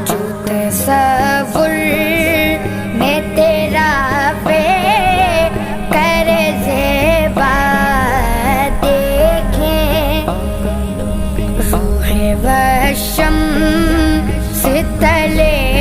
جو تصور میں تیرا پہ کر زیبا دیکھیں، روح و شمس تلے